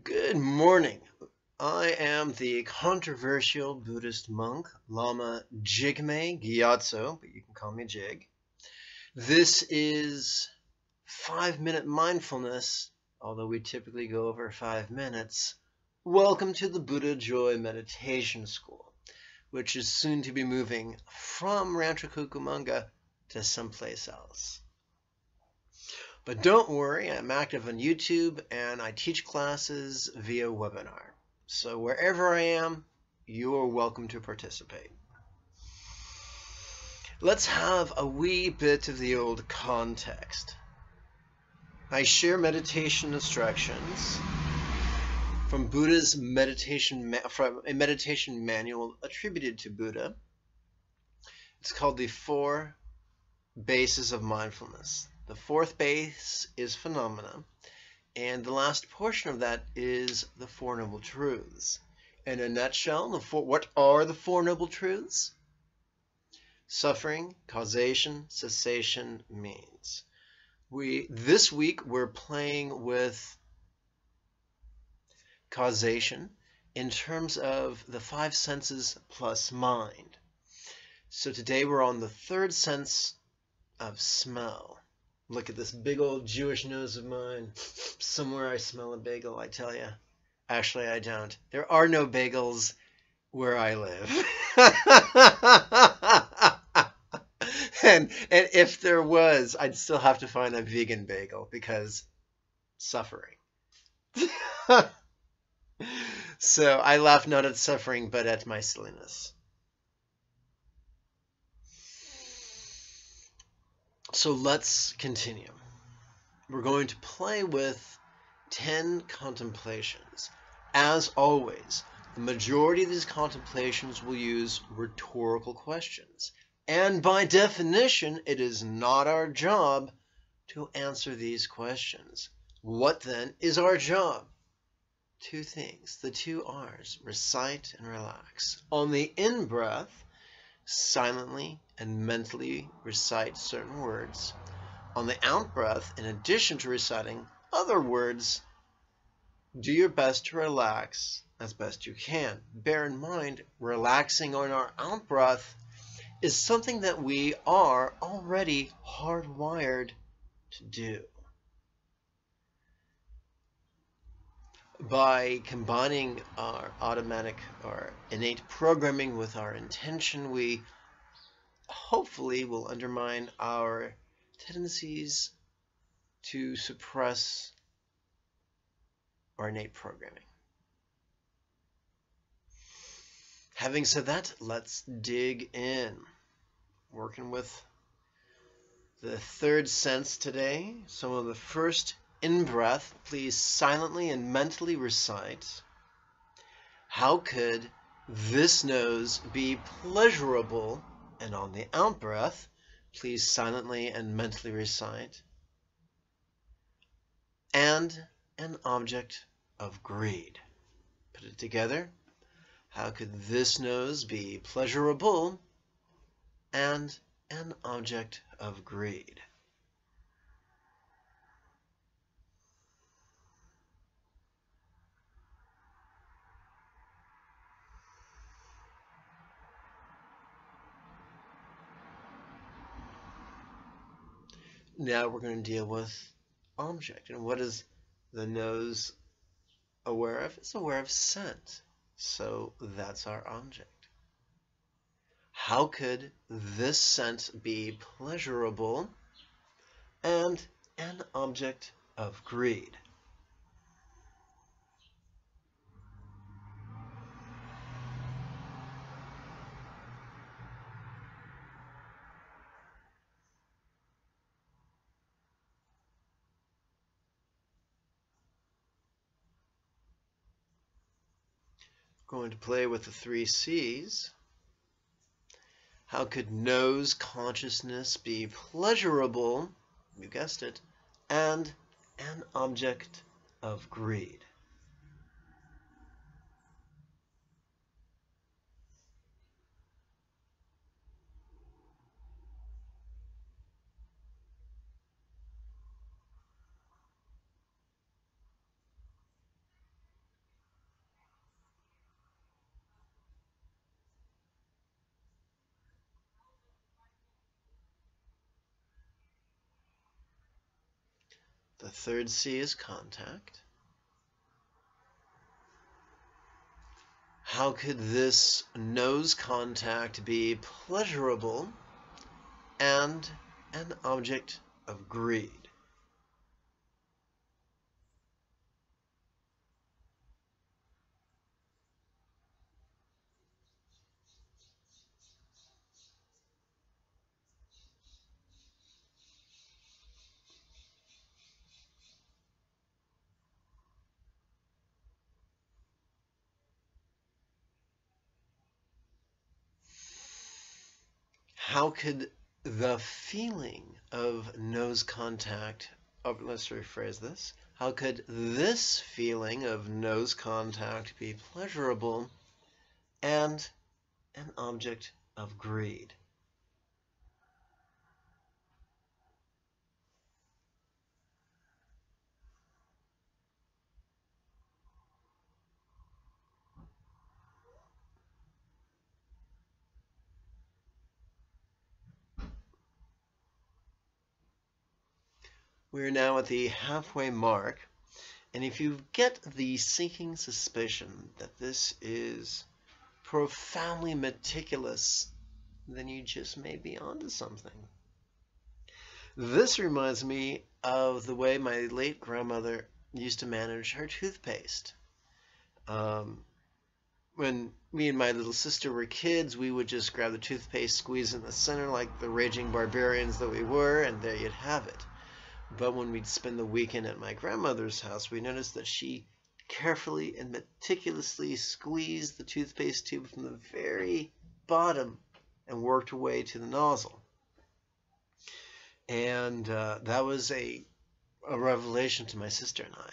Good morning. I am the controversial Buddhist monk, Lama Jigme Gyatso, but you can call me Jig. This is 5-minute mindfulness, although we typically go over 5 minutes. Welcome to the Buddha Joy Meditation School, which is soon to be moving from Rancho Cucamonga to someplace else. But don't worry, I'm active on YouTube and I teach classes via webinar. So wherever I am, you are welcome to participate. Let's have a wee bit of the old context. I share meditation instructions from Buddha's from a meditation manual attributed to Buddha. It's called the 4 Bases of Mindfulness. The 4th base is phenomena, and the last portion of that is the 4 Noble Truths. In a nutshell, what are the 4 Noble Truths? Suffering, causation, cessation, means. This week we're playing with causation in terms of the 5 senses plus mind. So today we're on the 3rd sense of smell. Look at this big old Jewish nose of mine. Somewhere I smell a bagel, I tell you. Actually, I don't. There are no bagels where I live. and if there was, I'd still have to find a vegan bagel because suffering. So I laugh not at suffering, but at my silliness. So let's continue. We're going to play with 10 contemplations. As always, the majority of these contemplations will use rhetorical questions. And by definition, it is not our job to answer these questions. What then is our job? 2 things, the 2 R's, recite and relax. On the in-breath, silently and mentally recite certain words. On the out-breath, in addition to reciting other words, do your best to relax as best you can. Bear in mind, relaxing on our out-breath is something that we are already hardwired to do. By combining our automatic or innate programming with our intention, we hopefully will undermine our tendencies to suppress our innate programming. Having said that, let's dig in. Working with the 3rd sense today. So on the first in-breath, please silently and mentally recite, how could this nose be pleasurable? And on the out-breath, please silently and mentally recite, and an object of greed. Put it together. How could this nose be pleasurable and an object of greed? Now we're going to deal with object. And what is the nose aware of? It's aware of scent. So that's our object. How could this scent be pleasurable and an object of greed? Going to play with the 3 C's. How could nose consciousness be pleasurable, you guessed it, and an object of greed? The third C is contact. How could this nose contact be pleasurable and an object of greed? How could the feeling of nose contact, let's rephrase this, how could this feeling of nose contact be pleasurable and an object of greed? We're now at the halfway mark, and if you get the sinking suspicion that this is profoundly meticulous, then you just may be onto something. This reminds me of the way my late grandmother used to manage her toothpaste. When me and my little sister were kids, we would just grab the toothpaste, squeeze in the center like the raging barbarians that we were, and there you'd have it. But when we'd spend the weekend at my grandmother's house, we noticed that she carefully and meticulously squeezed the toothpaste tube from the very bottom and worked her way to the nozzle. And that was a revelation to my sister and I.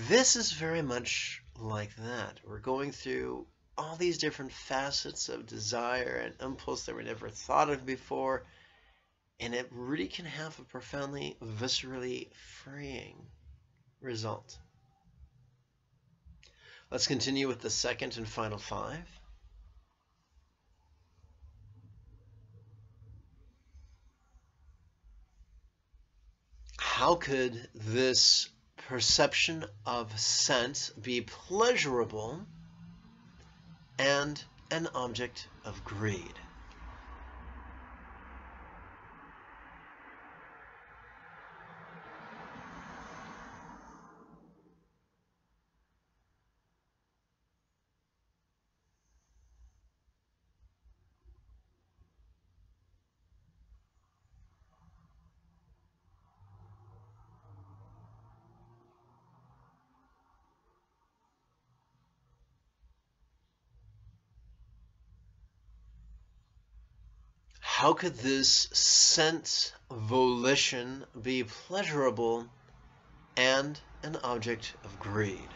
This is very much like that. We're going through all these different facets of desire and impulse that we never thought of before, and it really can have a profoundly, viscerally freeing result. Let's continue with the second and final 5. How could this perception of scent be pleasurable and an object of greed? How could this scent volition be pleasurable and an object of greed?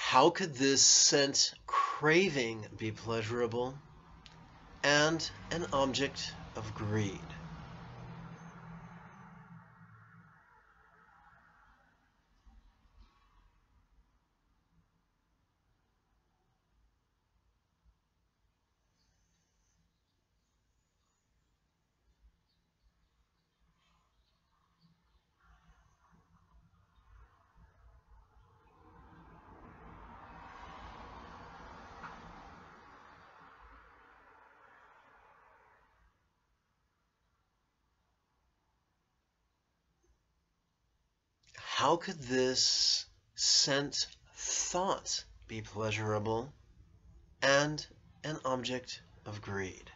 How could this scent craving be pleasurable and an object of greed? How could this scent thought be pleasurable and an object of greed?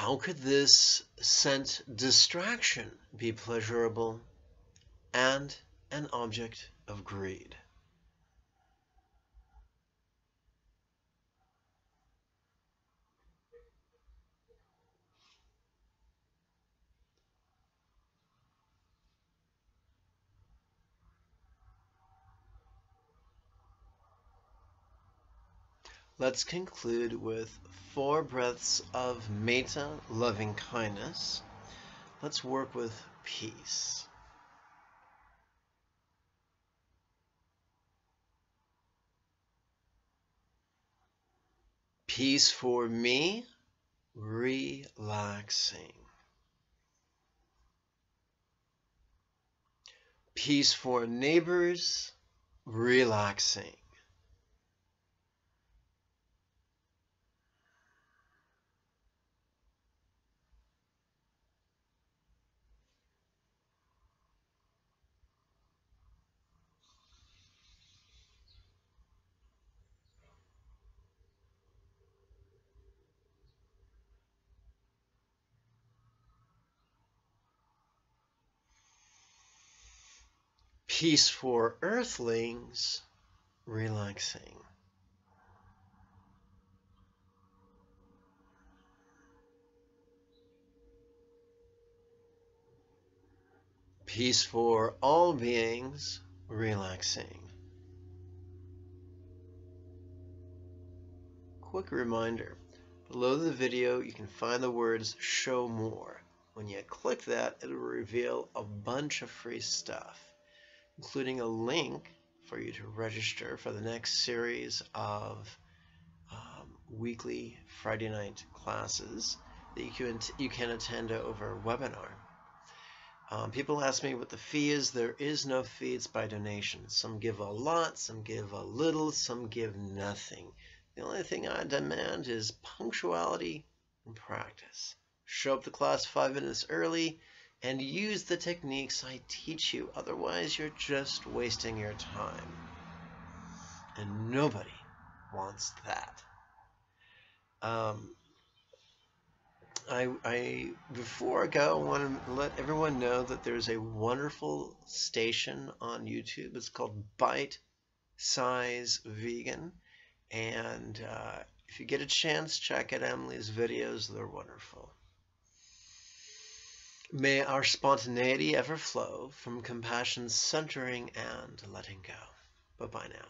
How could this scent distraction be pleasurable and an object of greed? Let's conclude with 4 breaths of metta, loving kindness. Let's work with peace. Peace for me, relaxing. Peace for neighbors, relaxing. Peace for earthlings, relaxing. Peace for all beings, relaxing. Quick reminder, below the video you can find the words show more. When you click that, it'll reveal a bunch of free stuff, including a link for you to register for the next series of weekly Friday night classes that you can attend over webinar. People ask me what the fee is. There is no fee. It's by donation. Some give a lot, some give a little, some give nothing. The only thing I demand is punctuality and practice. Show up to class 5 minutes early and use the techniques I teach you. Otherwise, you're just wasting your time. And nobody wants that. Before I go, I want to let everyone know that there's a wonderful station on YouTube. It's called Bite Size Vegan. And if you get a chance, check out Emily's videos. They're wonderful. May our spontaneity ever flow from compassion, centering, and letting go. Bye-bye now.